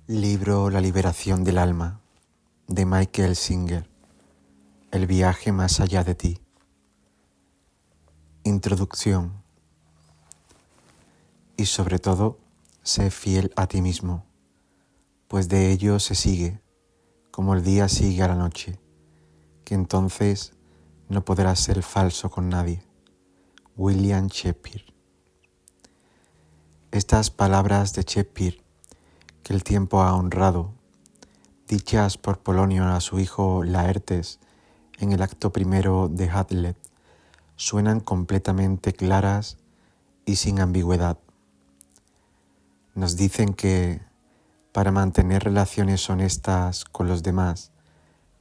Libro La liberación del alma, de Michael Singer. El viaje más allá de ti. Introducción. Y sobre todo, sé fiel a ti mismo, pues de ello se sigue, como el día sigue a la noche, que entonces no podrás ser falso con nadie. William Shakespeare. Estas palabras de Shakespeare, que el tiempo ha honrado, dichas por Polonio a su hijo Laertes en el acto primero de Hamlet, suenan completamente claras y sin ambigüedad. Nos dicen que para mantener relaciones honestas con los demás,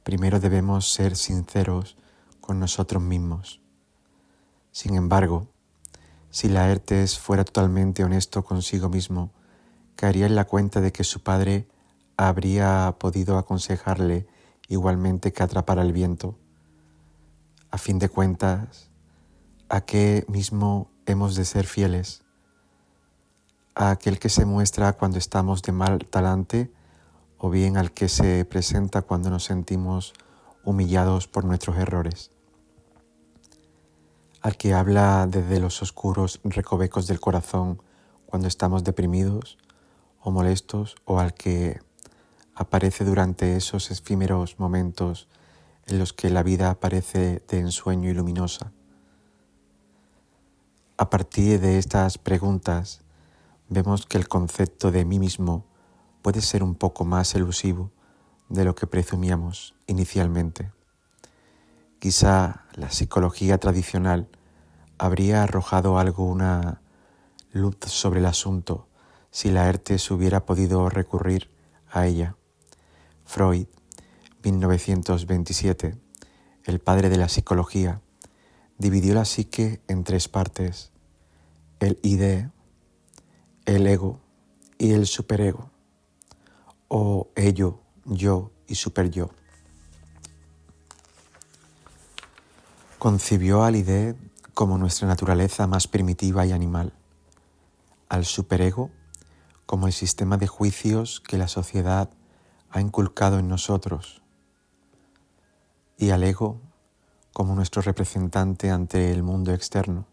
primero debemos ser sinceros con nosotros mismos. Sin embargo, si Laertes fuera totalmente honesto consigo mismo, caería en la cuenta de que su padre habría podido aconsejarle igualmente que atrapara el viento. A fin de cuentas, ¿a qué mismo hemos de ser fieles? ¿A aquel que se muestra cuando estamos de mal talante o bien al que se presenta cuando nos sentimos humillados por nuestros errores? ¿Al que habla desde los oscuros recovecos del corazón cuando estamos deprimidos o molestos, o al que aparece durante esos efímeros momentos en los que la vida parece de ensueño y luminosa? A partir de estas preguntas, vemos que el concepto de mí mismo puede ser un poco más elusivo de lo que presumíamos inicialmente. Quizá la psicología tradicional habría arrojado alguna luz sobre el asunto si Laertes hubiera podido recurrir a ella. Freud, 1927, el padre de la psicología, dividió la psique en tres partes: el id, el ego y el superego, o ello, yo y superyo. Concibió al id como nuestra naturaleza más primitiva y animal, al superego como el sistema de juicios que la sociedad ha inculcado en nosotros, y al ego como nuestro representante ante el mundo externo,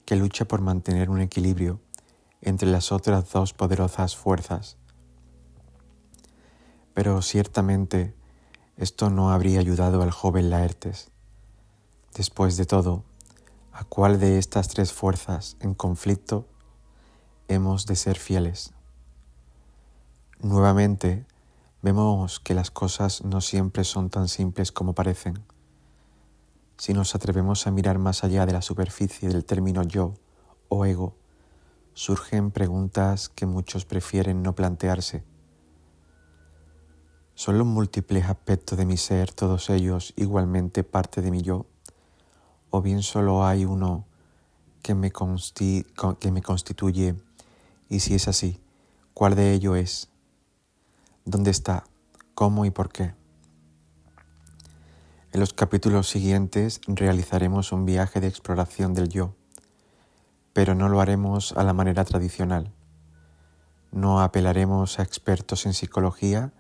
que lucha por mantener un equilibrio entre las otras dos poderosas fuerzas. Pero ciertamente esto no habría ayudado al joven Laertes. Después de todo, ¿a cuál de estas tres fuerzas en conflicto hemos de ser fieles? Nuevamente, vemos que las cosas no siempre son tan simples como parecen. Si nos atrevemos a mirar más allá de la superficie del término yo o ego, surgen preguntas que muchos prefieren no plantearse. ¿Son los múltiples aspectos de mi ser, todos ellos igualmente parte de mi yo? ¿O bien solo hay uno que me constituye? Y si es así, ¿cuál de ellos es? ¿Dónde está? ¿Cómo y por qué? En los capítulos siguientes realizaremos un viaje de exploración del yo, pero no lo haremos a la manera tradicional. No apelaremos a expertos en psicología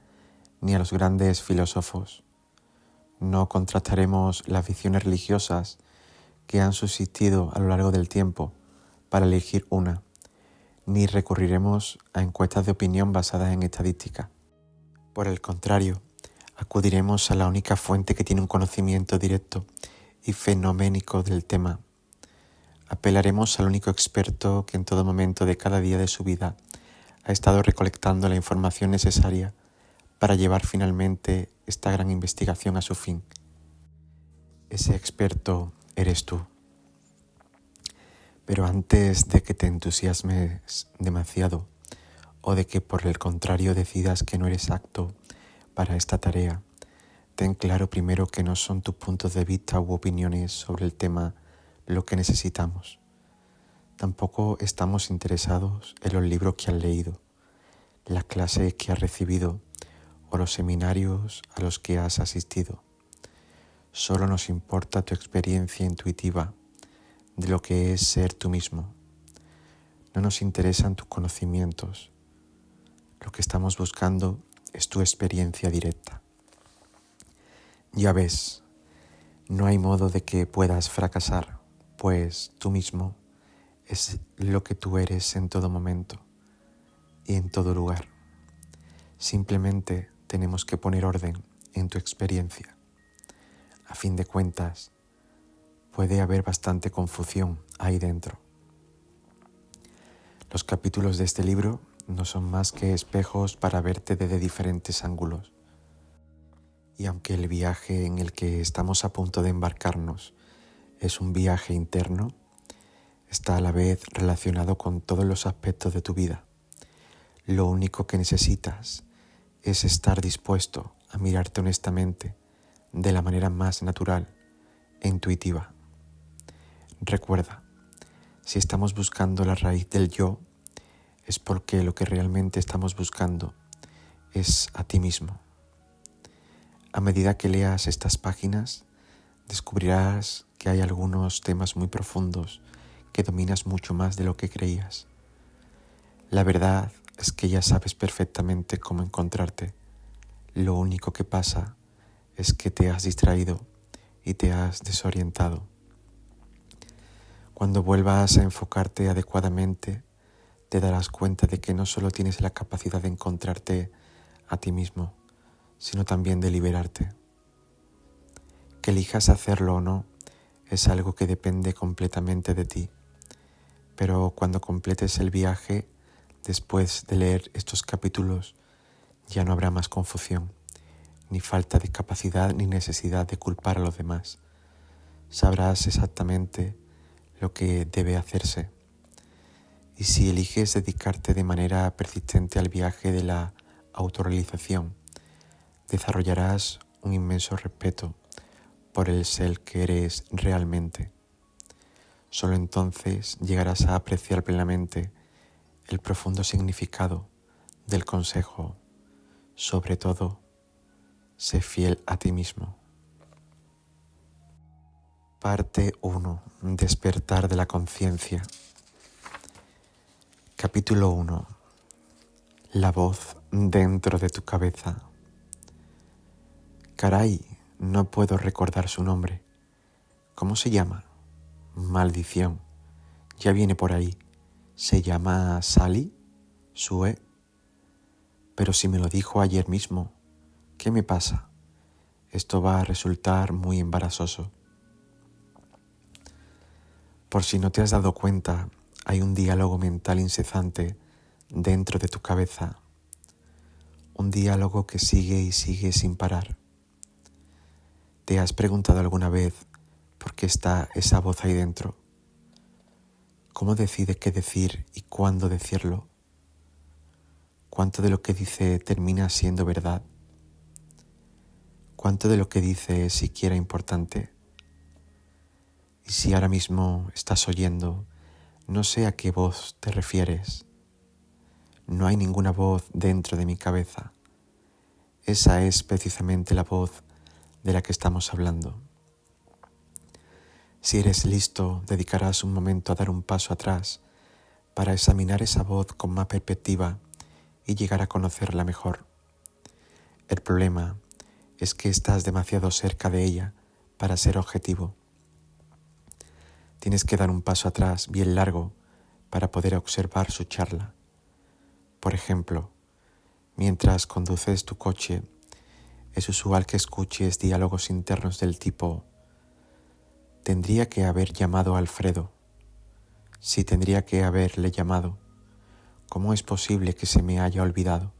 ni a los grandes filósofos. No contrastaremos las visiones religiosas que han subsistido a lo largo del tiempo para elegir una, ni recurriremos a encuestas de opinión basadas en estadística. Por el contrario, acudiremos a la única fuente que tiene un conocimiento directo y fenoménico del tema. Apelaremos al único experto que en todo momento de cada día de su vida ha estado recolectando la información necesaria para llevar finalmente esta gran investigación a su fin. Ese experto eres tú. Pero antes de que te entusiasmes demasiado o de que por el contrario decidas que no eres apto para esta tarea, ten claro primero que no son tus puntos de vista u opiniones sobre el tema lo que necesitamos. Tampoco estamos interesados en los libros que has leído, las clases que has recibido o los seminarios a los que has asistido. Solo nos importa tu experiencia intuitiva de lo que es ser tú mismo. No nos interesan tus conocimientos. lo que estamos buscando es tu experiencia directa. Ya ves, no hay modo de que puedas fracasar, pues tú mismo es lo que tú eres en todo momento y en todo lugar. Simplemente tenemos que poner orden en tu experiencia. A fin de cuentas, puede haber bastante confusión ahí dentro. Los capítulos de este libro no son más que espejos para verte desde diferentes ángulos. Y aunque el viaje en el que estamos a punto de embarcarnos es un viaje interno, está a la vez relacionado con todos los aspectos de tu vida. Lo único que necesitas es estar dispuesto a mirarte honestamente de la manera más natural e intuitiva. Recuerda, si estamos buscando la raíz del yo, es porque lo que realmente estamos buscando es a ti mismo. A medida que leas estas páginas, descubrirás que hay algunos temas muy profundos que dominas mucho más de lo que creías. La verdad es que ya sabes perfectamente cómo encontrarte. Lo único que pasa es que te has distraído y te has desorientado. Cuando vuelvas a enfocarte adecuadamente, te darás cuenta de que no solo tienes la capacidad de encontrarte a ti mismo, sino también de liberarte. Que elijas hacerlo o no es algo que depende completamente de ti. Pero cuando completes el viaje, después de leer estos capítulos, ya no habrá más confusión, ni falta de capacidad ni necesidad de culpar a los demás. Sabrás exactamente lo que debe hacerse. Y si eliges dedicarte de manera persistente al viaje de la autorrealización, desarrollarás un inmenso respeto por el ser que eres realmente. Solo entonces llegarás a apreciar plenamente el profundo significado del consejo. Sobre todo, sé fiel a ti mismo. Parte 1. Despertar de la conciencia. Capítulo 1. La voz dentro de tu cabeza. Caray, no puedo recordar su nombre. ¿Cómo se llama? Maldición. Ya viene por ahí. ¿Se llama Sally? ¿Sue? Pero si me lo dijo ayer mismo, ¿qué me pasa? Esto va a resultar muy embarazoso. Por si no te has dado cuenta, hay un diálogo mental incesante dentro de tu cabeza. Un diálogo que sigue y sigue sin parar. ¿Te has preguntado alguna vez por qué está esa voz ahí dentro? ¿Cómo decide qué decir y cuándo decirlo? ¿Cuánto de lo que dice termina siendo verdad? ¿Cuánto de lo que dice es siquiera importante? Y si ahora mismo estás oyendo, no sé a qué voz te refieres. No hay ninguna voz dentro de mi cabeza. Esa es precisamente la voz de la que estamos hablando. Si eres listo, dedicarás un momento a dar un paso atrás para examinar esa voz con más perspectiva y llegar a conocerla mejor. El problema es que estás demasiado cerca de ella para ser objetivo. Tienes que dar un paso atrás bien largo para poder observar su charla. Por ejemplo, mientras conduces tu coche, es usual que escuches diálogos internos del tipo: tendría que haber llamado a Alfredo. Si tendría que haberle llamado, ¿cómo es posible que se me haya olvidado?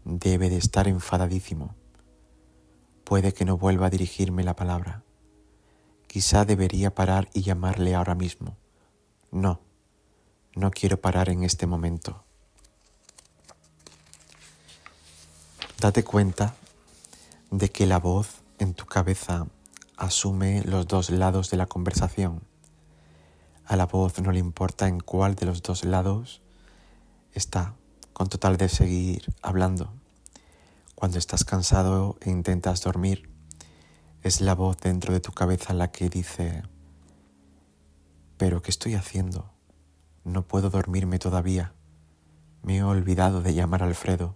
Debe de estar enfadadísimo. Puede que no vuelva a dirigirme la palabra. Quizá debería parar y llamarle ahora mismo. No quiero parar en este momento. Date cuenta de que la voz en tu cabeza asume los dos lados de la conversación. A la voz no le importa en cuál de los dos lados está, con total de seguir hablando. Cuando estás cansado e intentas dormir, es la voz dentro de tu cabeza la que dice: ¿pero qué estoy haciendo? No puedo dormirme todavía. Me he olvidado de llamar a Alfredo.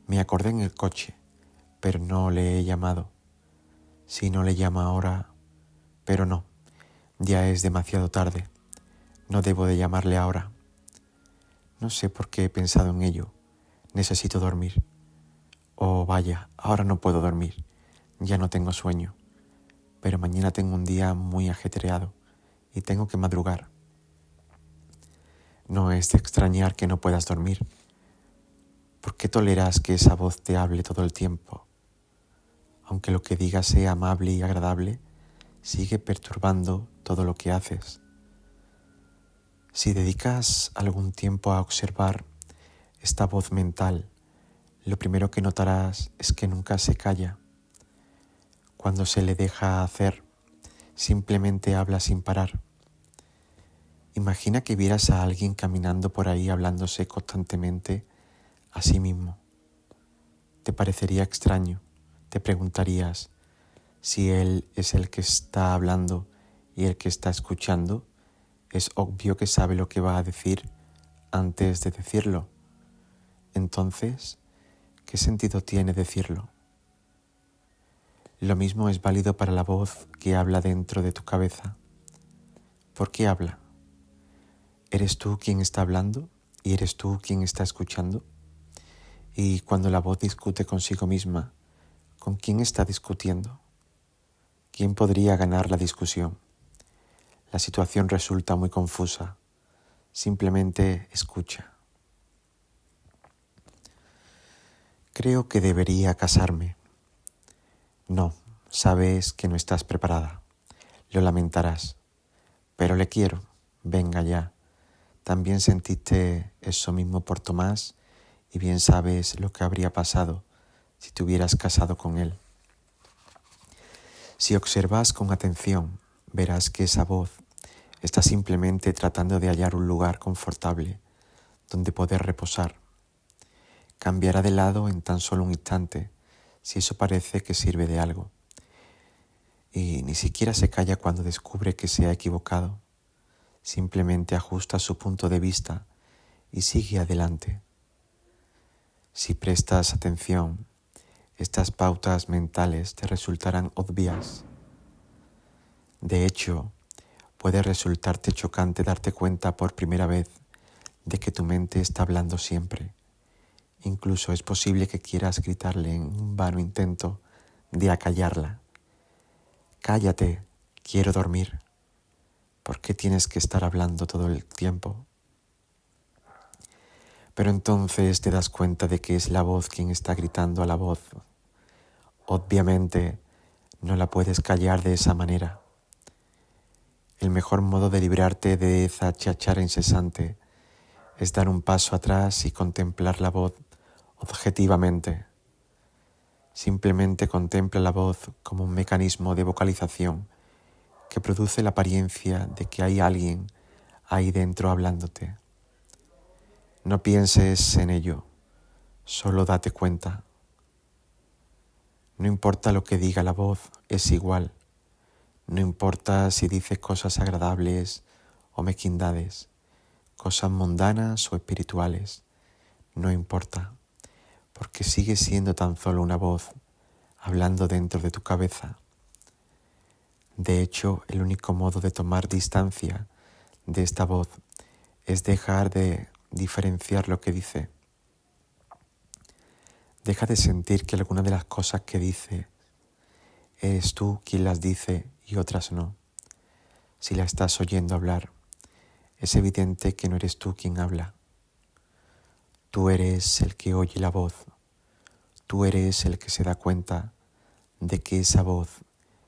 Me acordé en el coche, pero no le he llamado. Si no le llamo ahora, pero no, ya es demasiado tarde. No debo de llamarle ahora. No sé por qué he pensado en ello. Necesito dormir. Oh, vaya, ahora no puedo dormir. Ya no tengo sueño. Pero mañana tengo un día muy ajetreado y tengo que madrugar. No es de extrañar que no puedas dormir. ¿Por qué toleras que esa voz te hable todo el tiempo? Aunque lo que digas sea amable y agradable, sigue perturbando todo lo que haces. Si dedicas algún tiempo a observar esta voz mental, lo primero que notarás es que nunca se calla. Cuando se le deja hacer, simplemente habla sin parar. Imagina que vieras a alguien caminando por ahí hablándose constantemente a sí mismo. Te parecería extraño. Te preguntarías si él es el que está hablando y el que está escuchando. Es obvio que sabe lo que va a decir antes de decirlo. Entonces, ¿qué sentido tiene decirlo? Lo mismo es válido para la voz que habla dentro de tu cabeza. ¿Por qué habla? ¿Eres tú quien está hablando y eres tú quien está escuchando? Y cuando la voz discute consigo misma, ¿con quién está discutiendo? ¿Quién podría ganar la discusión? La situación resulta muy confusa. Simplemente escucha. Creo que debería casarme. No, sabes que no estás preparada. Lo lamentarás. Pero le quiero. Venga ya. También sentiste eso mismo por Tomás y bien sabes lo que habría pasado si te hubieras casado con él. Si observas con atención, verás que esa voz está simplemente tratando de hallar un lugar confortable donde poder reposar. Cambiará de lado en tan solo un instante si eso parece que sirve de algo. Y ni siquiera se calla cuando descubre que se ha equivocado. Simplemente ajusta su punto de vista y sigue adelante. Si prestas atención, estas pautas mentales te resultarán obvias. De hecho, puede resultarte chocante darte cuenta por primera vez de que tu mente está hablando siempre. Incluso es posible que quieras gritarle en un vano intento de acallarla. Cállate, quiero dormir. ¿Por qué tienes que estar hablando todo el tiempo? Pero entonces te das cuenta de que es la voz quien está gritando a la voz. Obviamente, no la puedes callar de esa manera. El mejor modo de librarte de esa cháchara incesante es dar un paso atrás y contemplar la voz objetivamente. Simplemente contempla la voz como un mecanismo de vocalización que produce la apariencia de que hay alguien ahí dentro hablándote. No pienses en ello, solo date cuenta. No importa lo que diga la voz, es igual. No importa si dice cosas agradables o mezquindades, cosas mundanas o espirituales. No importa, porque sigue siendo tan solo una voz hablando dentro de tu cabeza. De hecho, el único modo de tomar distancia de esta voz es dejar de diferenciar lo que dice. Deja de sentir que algunas de las cosas que dice eres tú quien las dice y otras no. Si la estás oyendo hablar, es evidente que no eres tú quien habla. Tú eres el que oye la voz. Tú eres el que se da cuenta de que esa voz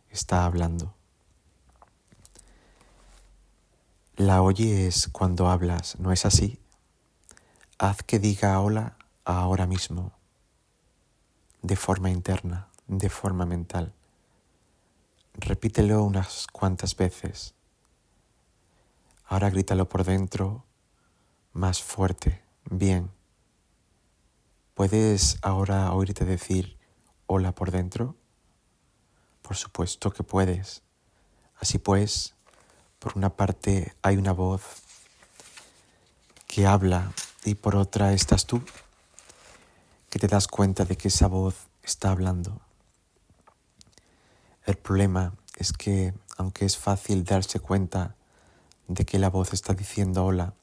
está hablando. La oyes cuando hablas, ¿no es así? Haz que diga hola ahora mismo, de forma interna, de forma mental. Repítelo unas cuantas veces. Ahora grítalo por dentro, más fuerte, bien. ¿Puedes ahora oírte decir hola por dentro? Por supuesto que puedes. Así pues, por una parte hay una voz que habla y por otra estás tú, que te das cuenta de que esa voz está hablando. El problema es que, aunque es fácil darse cuenta de que la voz está diciendo hola,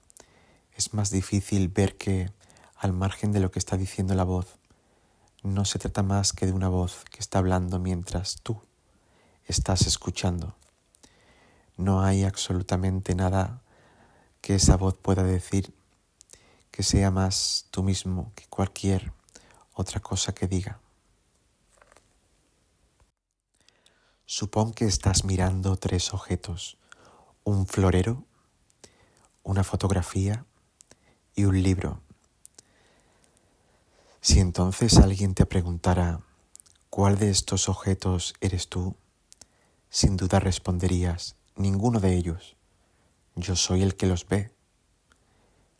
es más difícil ver que, al margen de lo que está diciendo la voz, no se trata más que de una voz que está hablando mientras tú estás escuchando. No hay absolutamente nada que esa voz pueda decir que sea más tú mismo que cualquier otra cosa que diga. Supón que estás mirando 3 objetos: un florero, una fotografía y un libro. Si entonces alguien te preguntara ¿cuál de estos objetos eres tú?, sin duda responderías: ninguno de ellos. Yo soy el que los ve.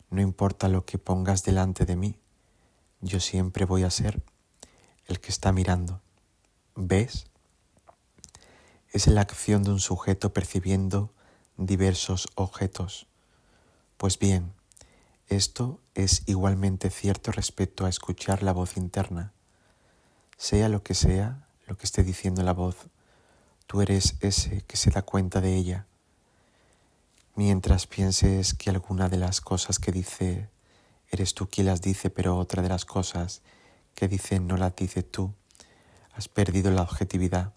No importa lo que pongas delante de mí, yo siempre voy a ser el que está mirando. ¿Ves? Es la acción de un sujeto percibiendo diversos objetos. Pues bien, esto es igualmente cierto respecto a escuchar la voz interna. Sea lo que esté diciendo la voz, tú eres ese que se da cuenta de ella. Mientras pienses que alguna de las cosas que dice eres tú quien las dice, pero otra de las cosas que dice no las dices tú, has perdido la objetividad.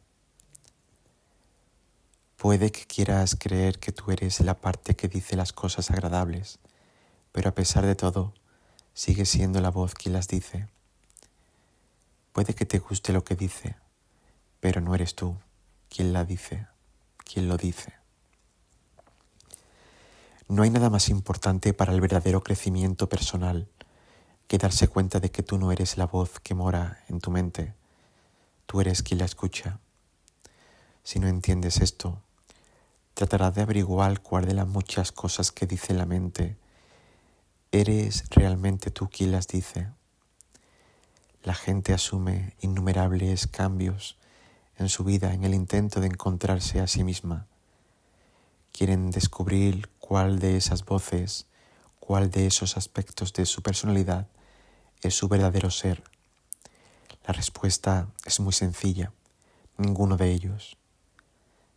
Puede que quieras creer que tú eres la parte que dice las cosas agradables, pero a pesar de todo, sigue siendo la voz quien las dice. Puede que te guste lo que dice, pero no eres tú quien la dice, quien lo dice. No hay nada más importante para el verdadero crecimiento personal que darse cuenta de que tú no eres la voz que mora en tu mente, tú eres quien la escucha. Si no entiendes esto, tratarás de averiguar cuál de las muchas cosas que dice la mente eres realmente tú quien las dice. La gente asume innumerables cambios en su vida en el intento de encontrarse a sí misma. Quieren descubrir cuál de esas voces, cuál de esos aspectos de su personalidad es su verdadero ser. La respuesta es muy sencilla: ninguno de ellos.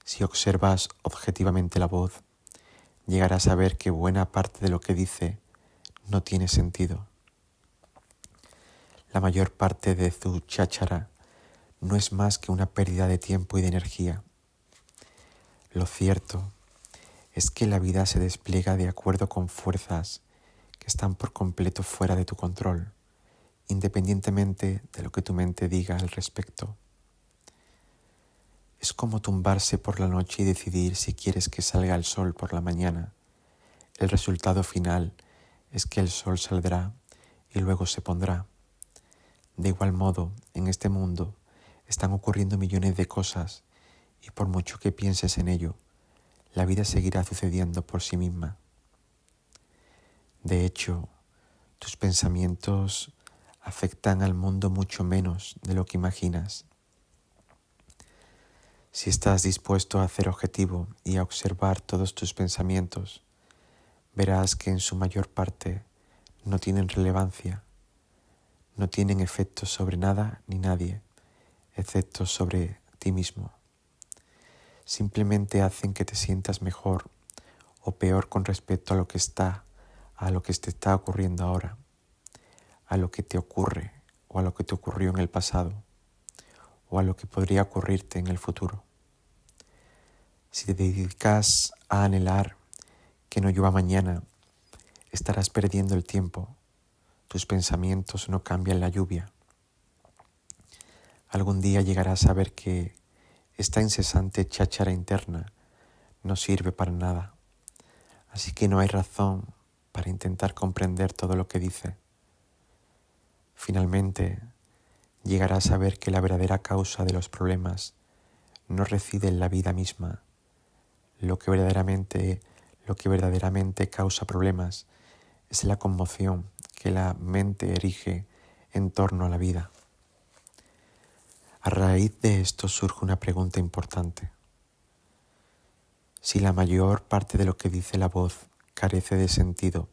Si observas objetivamente la voz, llegarás a ver que buena parte de lo que dice no tiene sentido. La mayor parte de su cháchara no es más que una pérdida de tiempo y de energía. Lo cierto es que la vida se despliega de acuerdo con fuerzas que están por completo fuera de tu control, independientemente de lo que tu mente diga al respecto. Es como tumbarse por la noche y decidir si quieres que salga el sol por la mañana. El resultado final es que el sol saldrá y luego se pondrá. De igual modo, en este mundo están ocurriendo millones de cosas y por mucho que pienses en ello, la vida seguirá sucediendo por sí misma. De hecho, tus pensamientos afectan al mundo mucho menos de lo que imaginas. Si estás dispuesto a hacer objetivo y a observar todos tus pensamientos, verás que en su mayor parte no tienen relevancia, no tienen efecto sobre nada ni nadie, excepto sobre ti mismo. Simplemente hacen que te sientas mejor o peor con respecto a lo que te está ocurriendo ahora, a lo que te ocurre o a lo que te ocurrió en el pasado o a lo que podría ocurrirte en el futuro. Si te dedicas a anhelar que no llueva mañana, estarás perdiendo el tiempo. Tus pensamientos no cambian la lluvia. Algún día llegarás a ver que esta incesante cháchara interna no sirve para nada, así que no hay razón para intentar comprender todo lo que dice. Finalmente, llegarás a ver que la verdadera causa de los problemas no reside en la vida misma. Lo que verdaderamente causa problemas es la conmoción que la mente erige en torno a la vida. A raíz de esto surge una pregunta importante. Si la mayor parte de lo que dice la voz carece de sentido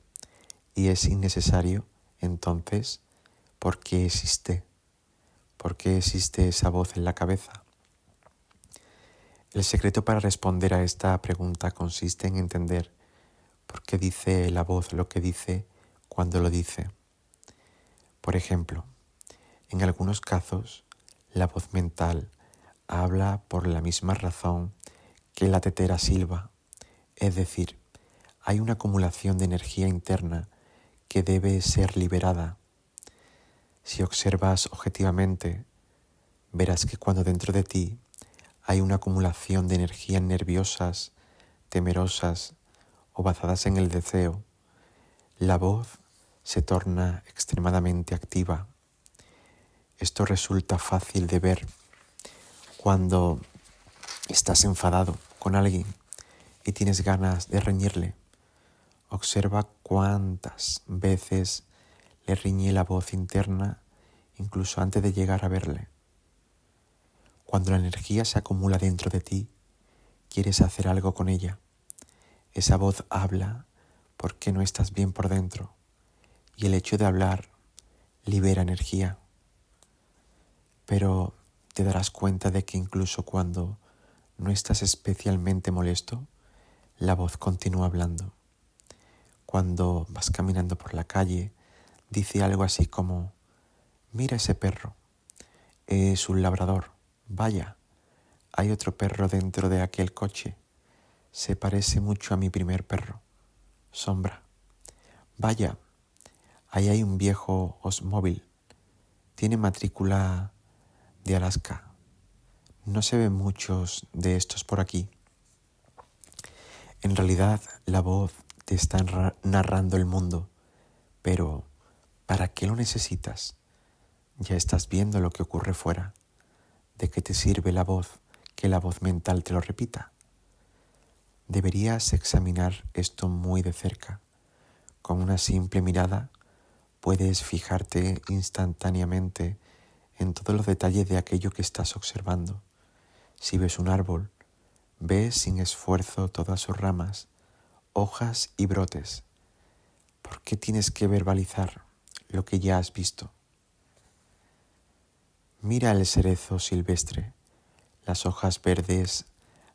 y es innecesario, entonces, ¿por qué existe? ¿Por qué existe esa voz en la cabeza? El secreto para responder a esta pregunta consiste en entender por qué dice la voz lo que dice cuando lo dice. Por ejemplo, en algunos casos, la voz mental habla por la misma razón que la tetera silba, es decir, hay una acumulación de energía interna que debe ser liberada. Si observas objetivamente, verás que cuando dentro de ti hay una acumulación de energías nerviosas, temerosas o basadas en el deseo, la voz se torna extremadamente activa. Esto resulta fácil de ver cuando estás enfadado con alguien y tienes ganas de reñirle. Observa cuántas veces le riñe la voz interna incluso antes de llegar a verle. Cuando la energía se acumula dentro de ti, quieres hacer algo con ella. Esa voz habla porque no estás bien por dentro y el hecho de hablar libera energía. Pero te darás cuenta de que incluso cuando no estás especialmente molesto, la voz continúa hablando. Cuando vas caminando por la calle, dice algo así como: mira ese perro, es un labrador, vaya, hay otro perro dentro de aquel coche, se parece mucho a mi primer perro, sombra, vaya, ahí hay un viejo Oldsmobile, tiene matrícula de Alaska, no se ven muchos de estos por aquí. En realidad, la voz te está narrando el mundo, pero ¿para qué lo necesitas? Ya estás viendo lo que ocurre fuera. ¿De qué te sirve la voz que la voz mental te lo repita? Deberías examinar esto muy de cerca. Con una simple mirada puedes fijarte instantáneamente en todos los detalles de aquello que estás observando. Si ves un árbol, ves sin esfuerzo todas sus ramas, hojas y brotes. ¿Por qué tienes que verbalizar lo que ya has visto? Mira el cerezo silvestre. Las hojas verdes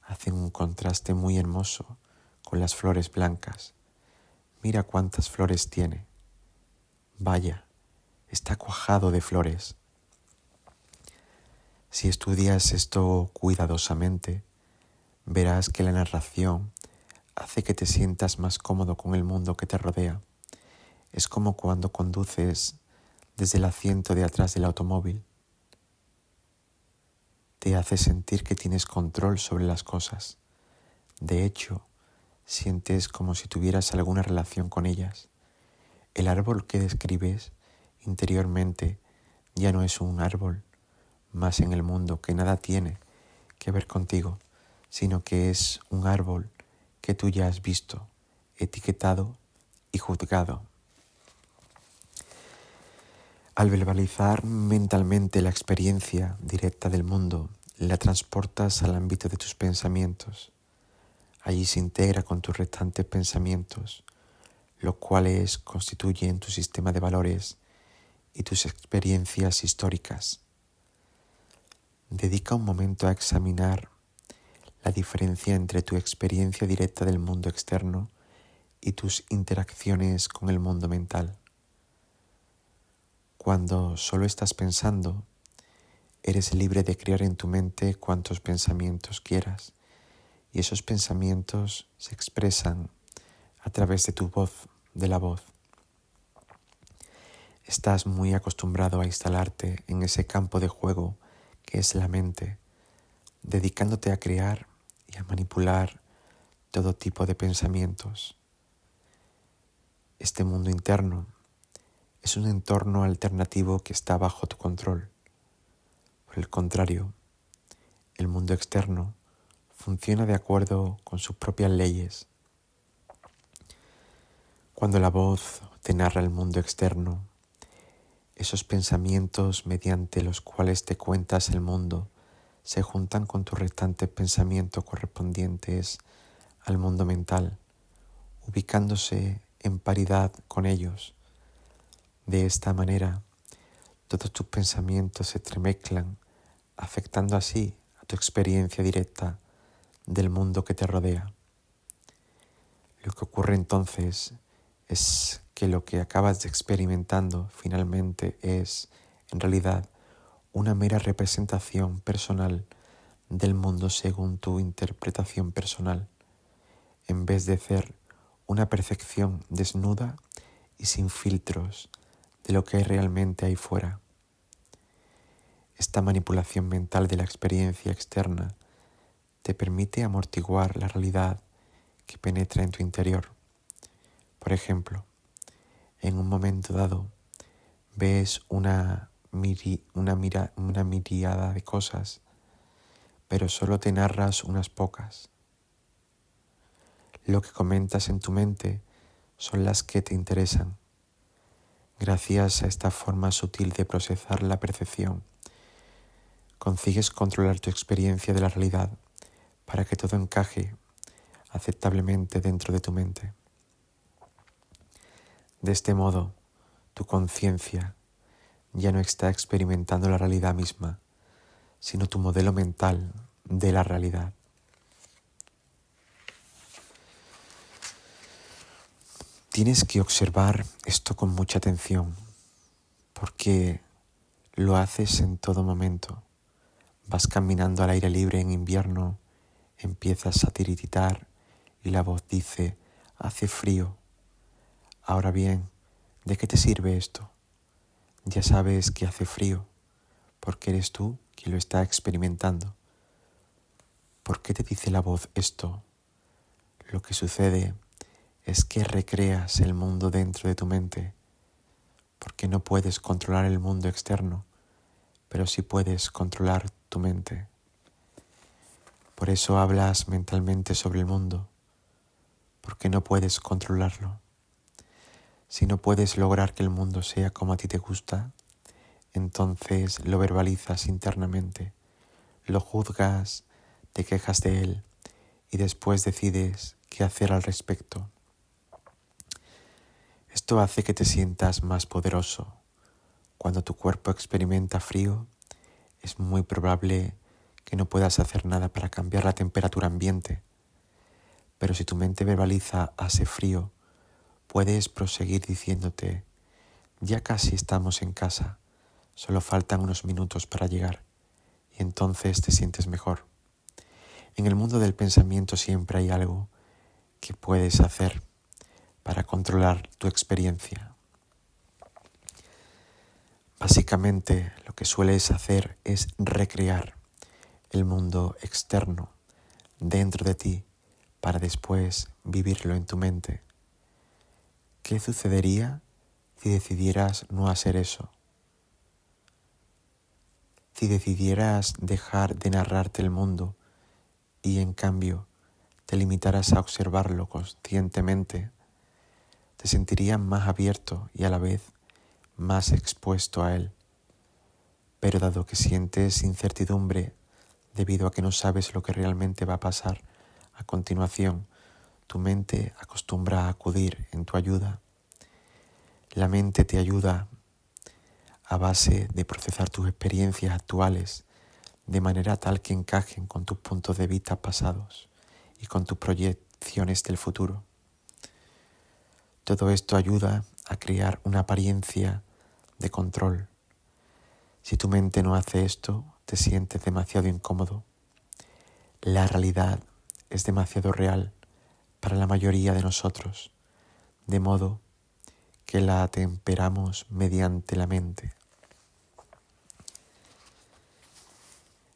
hacen un contraste muy hermoso con las flores blancas. Mira cuántas flores tiene. Vaya, está cuajado de flores. Si estudias esto cuidadosamente, verás que la narración hace que te sientas más cómodo con el mundo que te rodea. Es como cuando conduces desde el asiento de atrás del automóvil. Te hace sentir que tienes control sobre las cosas. De hecho, sientes como si tuvieras alguna relación con ellas. El árbol que describes interiormente ya no es un árbol más en el mundo que nada tiene que ver contigo, sino que es un árbol que tú ya has visto, etiquetado y juzgado. Al verbalizar mentalmente la experiencia directa del mundo, la transportas al ámbito de tus pensamientos. Allí se integra con tus restantes pensamientos, los cuales constituyen tu sistema de valores y tus experiencias históricas. Dedica un momento a examinar la diferencia entre tu experiencia directa del mundo externo y tus interacciones con el mundo mental. Cuando solo estás pensando, eres libre de crear en tu mente cuantos pensamientos quieras, y esos pensamientos se expresan a través de tu voz, de la voz. Estás muy acostumbrado a instalarte en ese campo de juego que es la mente, dedicándote a crear y a manipular todo tipo de pensamientos. Este mundo interno es un entorno alternativo que está bajo tu control. Por el contrario, el mundo externo funciona de acuerdo con sus propias leyes. Cuando la voz te narra el mundo externo, esos pensamientos mediante los cuales te cuentas el mundo se juntan con tus restantes pensamientos correspondientes al mundo mental, ubicándose en paridad con ellos. De esta manera, todos tus pensamientos se entremezclan, afectando así a tu experiencia directa del mundo que te rodea. Lo que ocurre entonces es que lo que acabas de experimentando finalmente es, en realidad, una mera representación personal del mundo según tu interpretación personal, en vez de ser una percepción desnuda y sin filtros de lo que hay realmente ahí fuera. Esta manipulación mental de la experiencia externa te permite amortiguar la realidad que penetra en tu interior. Por ejemplo, en un momento dado ves una miriada de cosas, pero solo te narras unas pocas. Lo que comentas en tu mente son las que te interesan. Gracias a esta forma sutil de procesar la percepción, consigues controlar tu experiencia de la realidad para que todo encaje aceptablemente dentro de tu mente. De este modo, tu conciencia ya no está experimentando la realidad misma, sino tu modelo mental de la realidad. Tienes que observar esto con mucha atención, porque lo haces en todo momento. Vas caminando al aire libre en invierno, empiezas a tiritar y la voz dice, hace frío. Ahora bien, ¿de qué te sirve esto? Ya sabes que hace frío, porque eres tú quien lo está experimentando. ¿Por qué te dice la voz esto? Lo que sucede es que recreas el mundo dentro de tu mente, porque no puedes controlar el mundo externo, pero sí puedes controlar tu mente. Por eso hablas mentalmente sobre el mundo, porque no puedes controlarlo. Si no puedes lograr que el mundo sea como a ti te gusta, entonces lo verbalizas internamente, lo juzgas, te quejas de él y después decides qué hacer al respecto. Esto hace que te sientas más poderoso. Cuando tu cuerpo experimenta frío, es muy probable que no puedas hacer nada para cambiar la temperatura ambiente. Pero si tu mente verbaliza hace frío, puedes proseguir diciéndote, ya casi estamos en casa, solo faltan unos minutos para llegar, y entonces te sientes mejor. En el mundo del pensamiento siempre hay algo que puedes hacer para controlar tu experiencia. Básicamente lo que sueles hacer es recrear el mundo externo dentro de ti para después vivirlo en tu mente. ¿Qué sucedería si decidieras no hacer eso? Si decidieras dejar de narrarte el mundo y en cambio te limitaras a observarlo conscientemente, te sentirías más abierto y a la vez más expuesto a él. Pero dado que sientes incertidumbre debido a que no sabes lo que realmente va a pasar a continuación, tu mente acostumbra a acudir en tu ayuda. La mente te ayuda a base de procesar tus experiencias actuales de manera tal que encajen con tus puntos de vista pasados y con tus proyecciones del futuro. Todo esto ayuda a crear una apariencia de control. Si tu mente no hace esto, te sientes demasiado incómodo. La realidad es demasiado real para la mayoría de nosotros, de modo que la atemperamos mediante la mente.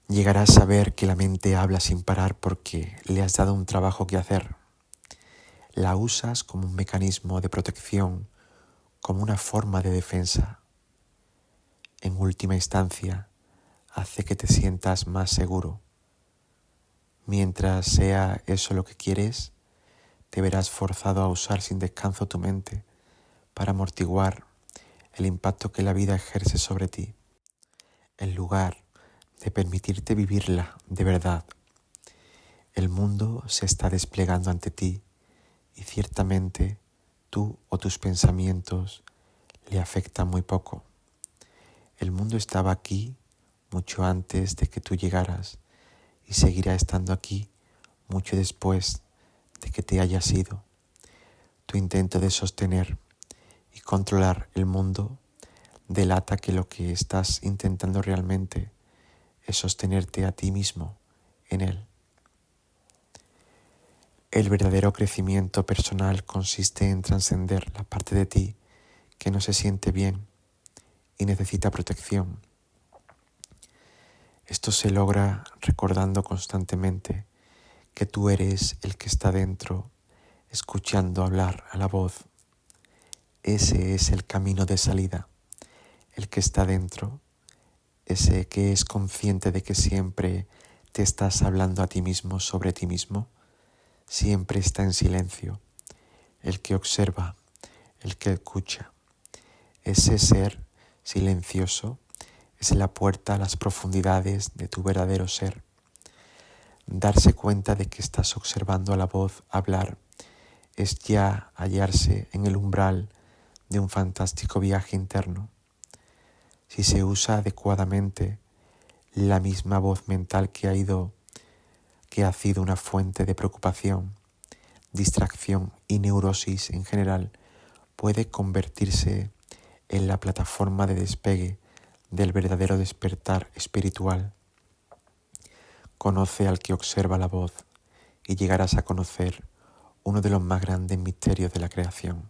Llegarás a saber que la mente habla sin parar porque le has dado un trabajo que hacer. La usas como un mecanismo de protección, como una forma de defensa. En última instancia, hace que te sientas más seguro. Mientras sea eso lo que quieres, te verás forzado a usar sin descanso tu mente para amortiguar el impacto que la vida ejerce sobre ti, en lugar de permitirte vivirla de verdad. El mundo se está desplegando ante ti y ciertamente tú o tus pensamientos le afectan muy poco. El mundo estaba aquí mucho antes de que tú llegaras y seguirá estando aquí mucho después de que te hayas ido. Tu intento de sostener y controlar el mundo delata que lo que estás intentando realmente es sostenerte a ti mismo en él. El verdadero crecimiento personal consiste en trascender la parte de ti que no se siente bien y necesita protección. Esto se logra recordando constantemente que tú eres el que está dentro, escuchando hablar a la voz. Ese es el camino de salida, el que está dentro, ese que es consciente de que siempre te estás hablando a ti mismo sobre ti mismo, siempre está en silencio, el que observa, el que escucha. Ese ser silencioso es la puerta a las profundidades de tu verdadero ser. Darse cuenta de que estás observando a la voz hablar es ya hallarse en el umbral de un fantástico viaje interno. Si se usa adecuadamente, la misma voz mental que ha sido una fuente de preocupación, distracción y neurosis en general, puede convertirse en la plataforma de despegue del verdadero despertar espiritual. Conoce al que observa la voz y llegarás a conocer uno de los más grandes misterios de la creación.